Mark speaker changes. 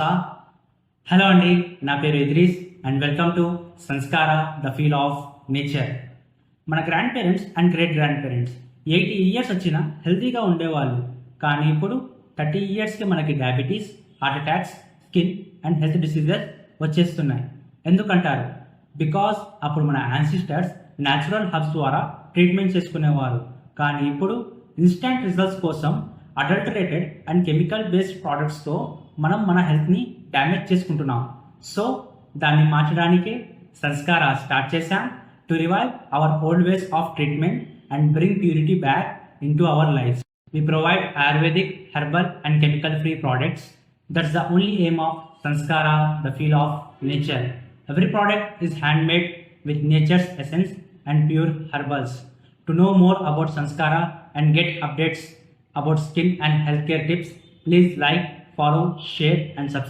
Speaker 1: Hello అండి, నా పేరు Idris and welcome to Sanskar the feel of nature. మన grand parents and great grand parents 80 years వచ్చినా హెల్తీగా ఉండేవాళ్ళు. కానీ ఇప్పుడు 30 ఇయర్స్కి మనకి diabetes, heart attacks, skin and health diseases వచ్చేస్తున్నాయి. ఎందుకంటారు? బికాస్ అప్పుడు మన యాన్సిస్టర్స్ న్యాచురల్ హర్బ్స్ ద్వారా ట్రీట్మెంట్ చేసుకునేవారు. కానీ ఇప్పుడు ఇన్స్టాంట్ రిజల్ట్స్ కోసం అడల్టరేటెడ్ అండ్ కెమికల్ బేస్డ్ ప్రోడక్ట్స్తో మనం మన హెల్త్ని డ్యామేజ్ చేసుకుంటున్నాం. సో దాన్ని మార్చడానికే సంస్కార స్టార్ట్ చేశాం to revive hour old ways of treatment and bring purity back in to our life. We provide Ayurvedic, herbal and chemical free products. That's the only aim of Sanskara, the feel of nature. Every product is handmade with nature's essence and pure herbals. To know more about Sanskara and get updates about skin and healthcare tips, please like, follow, share and subscribe.